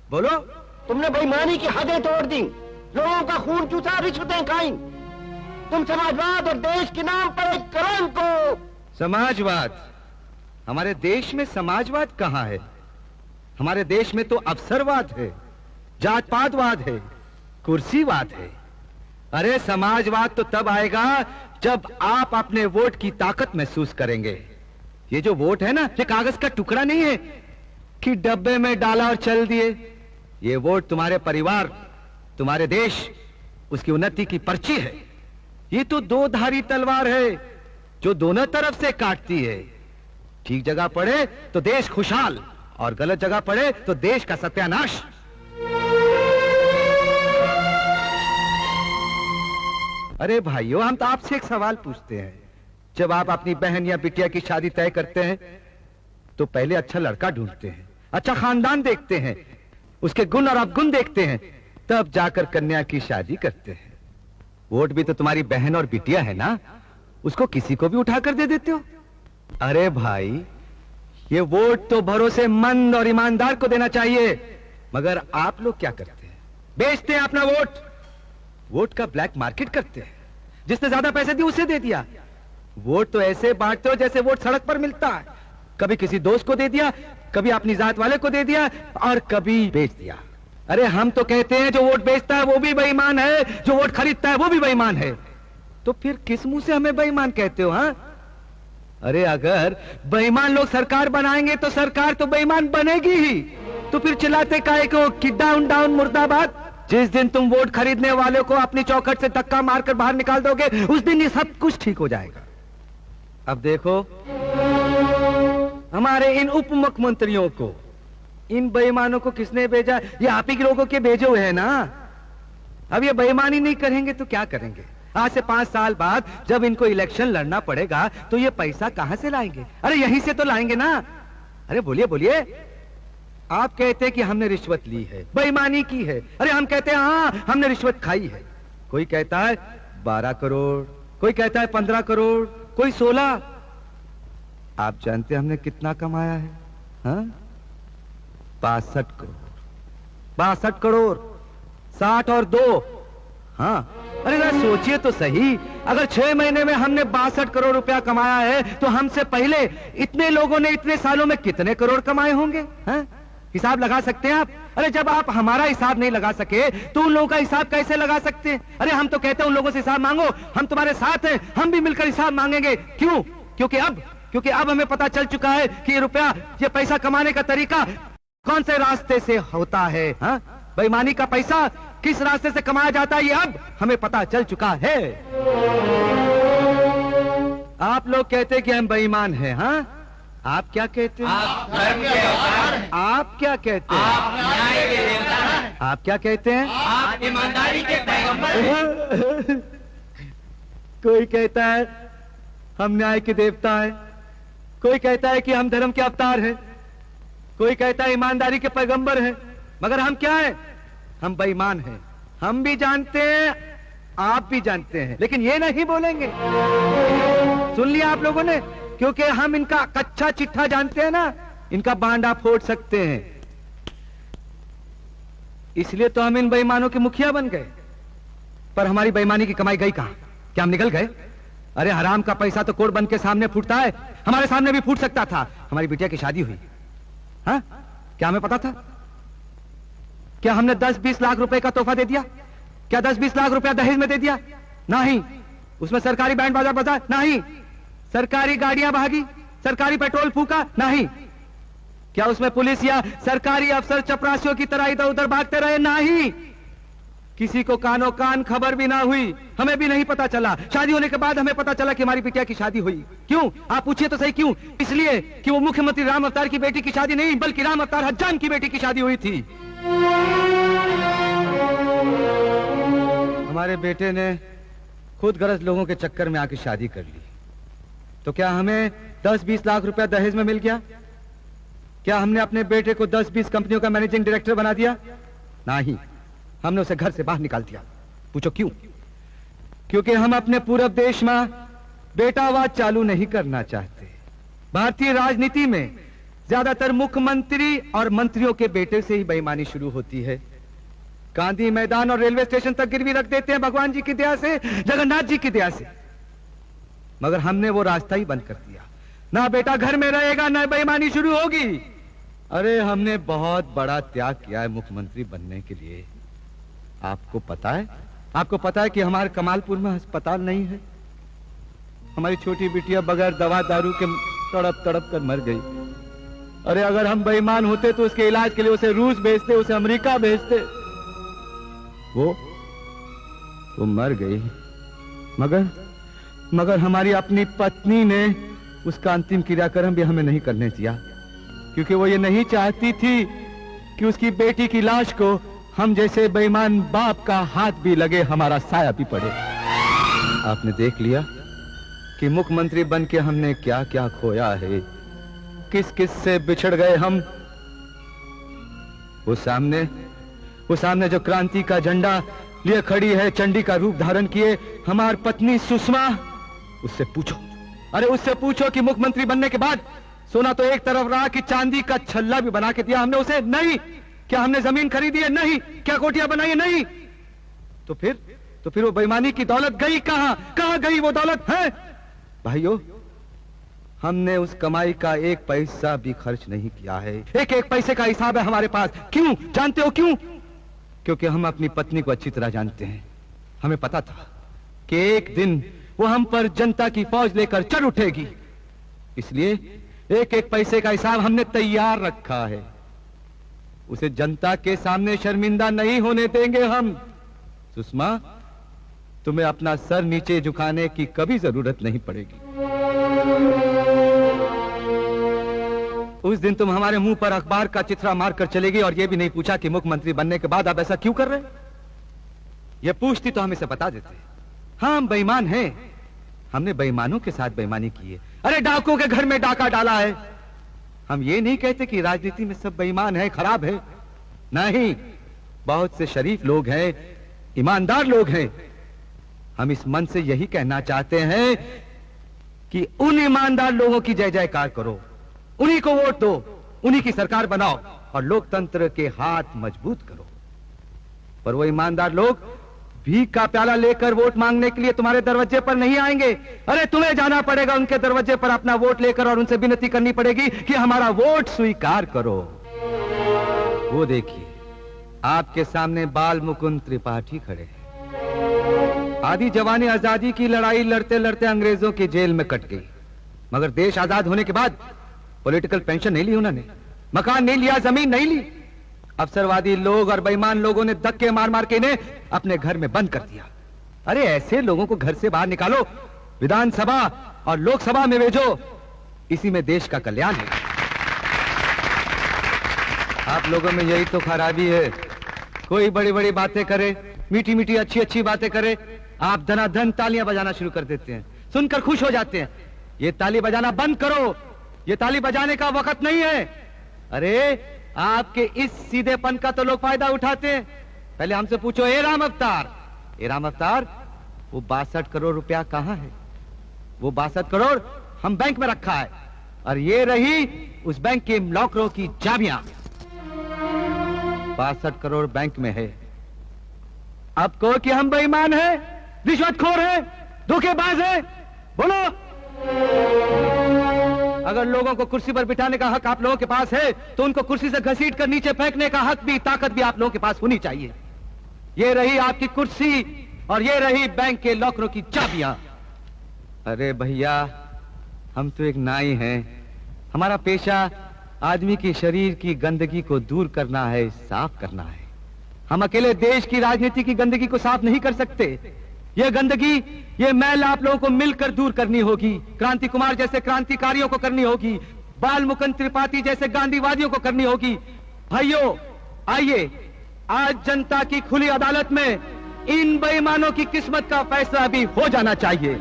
बोलो। तुमने बेईमानी की हदें तोड़ दी, लोगों का खून चूसा, रिश्वतें खाई। तुम समाजवाद और देश के नाम पर एक कलंक को। समाजवाद? हमारे देश में समाजवाद कहाँ है? हमारे देश में तो अवसरवाद है, जात पातवाद है, कुर्सीवाद है। अरे समाजवाद तो तब आएगा जब आप अपने वोट की ताकत महसूस करेंगे। ये जो वोट है ना, ये कागज का टुकड़ा नहीं है कि डब्बे में डाला और चल दिए। ये वोट तुम्हारे परिवार, तुम्हारे देश, उसकी उन्नति की पर्ची है। ये तो दो धारी तलवार है जो दोनों तरफ से काटती है। ठीक जगह पड़े तो देश खुशहाल, और गलत जगह पड़े तो देश का सत्यानाश। अरे भाइयों, हम तो आपसे एक सवाल पूछते हैं। जब आप अपनी बहन या बिटिया की शादी तय करते हैं तो पहले अच्छा लड़का ढूंढते हैं, अच्छा खानदान देखते हैं, उसके गुण और अवगुण देखते हैं, तब जाकर कन्या की शादी करते हैं। वोट भी तो तुम्हारी बहन और बिटिया है ना, उसको किसी को भी उठाकर दे देते हो। अरे भाई, ये वोट तो भरोसेमंद और ईमानदार को देना चाहिए, मगर आप लोग क्या करते हैं? बेचते हैं अपना वोट, वोट का ब्लैक मार्केट करते हैं। जिसने ज्यादा पैसे दिए उसे दे दिया। वोट तो ऐसे बांटते हो जैसे वोट सड़क पर मिलता है। कभी किसी दोस्त को दे दिया, कभी अपनी जात वाले को दे दिया, और कभी बेच दिया। अरे हम तो कहते हैं जो वोट बेचता है वो भी बेईमान है, जो वोट खरीदता है वो भी बेईमान है। तो फिर किस मुंह से हमें बेईमान कहते हो? हाँ, अरे अगर बेईमान लोग सरकार बनाएंगे तो सरकार तो बेईमान बनेगी ही। तो फिर चिल्लाते काहे को कि डाउन डाउन मुर्दाबाद? जिस दिन तुम वोट खरीदने वाले को अपनी चौखट से धक्का मारकर बाहर निकाल दोगे, उस दिन ये सब कुछ ठीक हो जाएगा। अब देखो, हमारे इन उप मुख्यमंत्रियों को, इन बेईमानों को किसने भेजा? ये आप ही के लोगों के भेजे हुए हैं ना। अब ये बेईमानी नहीं करेंगे तो क्या करेंगे? आज से 5 साल बाद जब इनको इलेक्शन लड़ना पड़ेगा तो ये पैसा कहां से लाएंगे? अरे यहीं से तो लाएंगे ना। अरे बोलिए बोलिए। आप कहते हैं कि हमने रिश्वत ली है, बेईमानी की है। अरे हम कहते हैं हाँ हमने रिश्वत खाई है। कोई कहता है 12 करोड़, कोई कहता है 15 करोड़, कोई 16। आप जानते हैं हमने कितना कमाया है? हाँ, 62 करोड़। 62 करोड़, 60 और 2। हाँ, अरे ना सोचिए तो सही, अगर 6 महीने में हमने 62 करोड़ रुपया कमाया है तो हमसे पहले इतने लोगों ने इतने सालों में कितने करोड़ कमाए होंगे? हाँ? हिसाब लगा सकते हैं आप? अरे जब आप हमारा हिसाब नहीं लगा सके तो उन लोगों का हिसाब कैसे लगा सकते हैं? अरे हम तो कहते हैं उन लोगों से हिसाब मांगो, हम तुम्हारे साथ हैं, हम भी मिलकर हिसाब मांगेंगे। क्यों? क्योंकि अब हमें पता चल चुका है कि ये रुपया, ये पैसा कमाने का तरीका कौन से रास्ते से होता है। हाँ, बेईमानी का पैसा किस रास्ते से कमाया जाता है, ये अब हमें पता चल चुका है। आप लोग कहते हैं कि हम बेईमान हैं। हाँ, आप क्या कहते हैं? आप धर्म के अवतार हैं। आप क्या कहते हैं? आप न्याय के देवता हैं। आप क्या कहते हैं? आप ईमानदारी के पैगंबर हैं। कोई कहता है हम न्याय के देवता हैं, कोई कहता है कि हम धर्म के अवतार हैं, कोई कहता है ईमानदारी के पैगंबर हैं, मगर हम क्या हैं? हम बेईमान हैं। हम भी जानते हैं, आप भी जानते हैं, लेकिन ये नहीं बोलेंगे। सुन लिया आप लोगों ने? क्योंकि हम इनका कच्चा चिट्ठा जानते हैं ना, इनका बांडा फोड़ सकते हैं। इसलिए तो हम इन बेईमानों के मुखिया बन गए। पर हमारी बेईमानी की कमाई गई कहां? क्या हम निकल गए? अरे हराम का पैसा तो कोर्ट बंद के सामने फूटता है, हमारे सामने भी फूट सकता था। हमारी बिटिया की शादी हुई, हाँ? क्या हमें पता था? क्या हमने 10-20 लाख रुपए का तोहफा दे दिया? क्या 10-20 लाख रुपया दहेज में दे दिया? नहीं। उसमें सरकारी बैंड बाजा बजा? नहीं। सरकारी गाड़ियां भागी? सरकारी पेट्रोल फूका? नहीं। क्या उसमें पुलिस या सरकारी अफसर चपरासियों की तरह इधर उधर भागते रहे? नहीं। किसी को कानो कान खबर भी ना हुई, हमें भी नहीं पता चला। शादी होने के बाद हमें पता चला कि हमारी बिटिया की शादी हुई। क्यों? आप पूछिए तो सही, क्यों? इसलिए कि वो मुख्यमंत्री राम अवतार की बेटी की शादी नहीं, बल्कि राम अवतार हज्जाम की बेटी की शादी हुई थी। हमारे बेटे ने खुद गरज लोगों के चक्कर में आके शादी कर ली, तो क्या हमें 10-20 लाख रुपया दहेज में मिल गया? क्या हमने अपने बेटे को 10-20 कंपनियों का मैनेजिंग डायरेक्टर बना दिया? नहीं, हमने उसे घर से बाहर निकाल दिया। पूछो क्यों? क्योंकि हम अपने पूरे देश में बेटावाद चालू नहीं करना चाहते। भारतीय राजनीति में ज्यादातर मुख्यमंत्री और मंत्रियों के बेटे से ही बेईमानी शुरू होती है। गांधी मैदान और रेलवे स्टेशन तक गिरवी रख देते हैं भगवान जी की दया से, जगन्नाथ जी की दया से। मगर हमने वो रास्ता ही बंद कर दिया। ना बेटा घर में रहेगा, ना बेईमानी शुरू होगी। अरे हमने बहुत बड़ा त्याग किया है मुख्यमंत्री बनने के लिए। आपको पता है कि हमारे कमालपुर में अस्पताल नहीं है। हमारी छोटी बिटिया बगैर दवा दारू के तड़प तड़प कर मर गई। अरे अगर हम बेईमान होते तो उसके इलाज के लिए उसे रूस भेजते, उसे अमेरिका भेजते। वो मर गई। मगर हमारी अपनी पत्नी ने उसका अंतिम क्रियाक्रम भी हमें नहीं करने दिया, क्योंकि वो ये नहीं चाहती थी कि उसकी बेटी की लाश को हम जैसे बेईमान बाप का हाथ भी लगे, हमारा साया भी पड़े। आपने देख लिया कि मुख्यमंत्री बन के हमने क्या क्या खोया है, किस किस से बिछड़ गए हम। वो सामने जो क्रांति का झंडा लिए खड़ी है, चंडी का रूप धारण किए, हमारी पत्नी सुषमा, उससे पूछो कि मुख्यमंत्री बनने के बाद सोना तो एक तरफ रहा कि चांदी का छल्ला भी बना के दिया हमने उसे? नहीं। क्या हमने जमीन खरीदी है? नहीं। क्या कोठियां बनाई है? नहीं। तो फिर वो बेईमानी की दौलत गई कहां गई वो दौलत है? भाइयों, हमने उस कमाई का एक पैसा भी खर्च नहीं किया है। एक एक पैसे का हिसाब है हमारे पास। क्यों जानते हो क्यों? क्योंकि हम अपनी पत्नी को अच्छी तरह जानते हैं। हमें पता था कि एक दिन वो हम पर जनता की फौज लेकर चढ़ उठेगी, इसलिए एक एक पैसे का हिसाब हमने तैयार रखा है। उसे जनता के सामने शर्मिंदा नहीं होने देंगे हम। सुषमा, तुम्हें अपना सर नीचे झुकाने की कभी जरूरत नहीं पड़ेगी। उस दिन तुम हमारे मुंह पर अखबार का चित्रा मारकर चलेगी और यह भी नहीं पूछा कि मुख्यमंत्री बनने के बाद आप ऐसा क्यों कर रहे? यह पूछती तो हम इसे बता देते। हाँ, हम बेईमान हैं। हमने बेईमानों के साथ बेईमानी की है। अरे डाकुओं के घर में डाका डाला है। हम ये नहीं कहते कि राजनीति में सब बेईमान है, खराब है। नहीं, बहुत से शरीफ लोग हैं, ईमानदार लोग हैं। हम इस मन से यही कहना चाहते हैं कि उन ईमानदार लोगों की जय जयकार करो, उन्हीं को वोट दो, उन्हीं की सरकार बनाओ और लोकतंत्र के हाथ मजबूत करो। पर वो ईमानदार लोग भीख का प्याला लेकर वोट मांगने के लिए तुम्हारे दरवाजे पर नहीं आएंगे। अरे तुम्हें जाना पड़ेगा उनके दरवाजे पर अपना वोट लेकर और उनसे विनती करनी पड़ेगी कि हमारा वोट स्वीकार करो। वो देखिए, आपके सामने बाल मुकुंद त्रिपाठी खड़े हैं। आधी जवानी आजादी की लड़ाई लड़ते लड़ते अंग्रेजों की जेल में कट गई, मगर देश आजाद होने के बाद पॉलिटिकल पेंशन नहीं ली उन्होंने, मकान नहीं लिया, जमीन नहीं ली। अवसरवादी लोग और बेईमान लोगों ने धक्के मार मार के इन्हें अपने घर में बंद कर दिया। अरे ऐसे लोगों को घर से बाहर निकालो, विधानसभा और लोकसभा में भेजो, इसी में देश का कल्याण है। आप लोगों में यही तो खराबी है। कोई बड़ी बड़ी बातें करे, मीठी मीठी अच्छी अच्छी बातें करे, आप धनाधन तालियां बजाना शुरू कर देते हैं, सुनकर खुश हो जाते हैं। ये ताली बजाना बंद करो, ये ताली बजाने का वक्त नहीं है। अरे आपके इस सीधेपन का तो लोग फायदा उठाते हैं। पहले हमसे पूछो, ए राम अवतार, वो 62 करोड़ रुपया कहां है? वो 62 करोड़ हम बैंक में रखा है और ये रही उस बैंक के लॉकरों की चाबियां। 62 करोड़ बैंक में है। अब कहो कि हम बेईमान हैं, रिश्वतखोर हैं, धोखेबाज हैं, बोलो। अगर लोगों को कुर्सी पर बिठाने का हक आप लोगों के पास है तो उनको कुर्सी से घसीट कर नीचे फेंकने का हक भी, ताकत भी आप लोगों के पास होनी चाहिए। ये रही आपकी कुर्सी और ये रही बैंक के लॉकरों की चाबियां। अरे भैया, हम तो एक नाई हैं। हमारा पेशा आदमी के शरीर की गंदगी को दूर करना है, साफ करना है। हम अकेले देश की राजनीति की गंदगी को साफ नहीं कर सकते। ये गंदगी, ये मैल आप लोगों को मिलकर दूर करनी होगी। क्रांति कुमार जैसे क्रांतिकारियों को करनी होगी, बाल मुकुंद त्रिपाठी जैसे गांधीवादियों को करनी होगी। भाइयों, आइए आज जनता की खुली अदालत में इन बेईमानों की किस्मत का फैसला भी हो जाना चाहिए।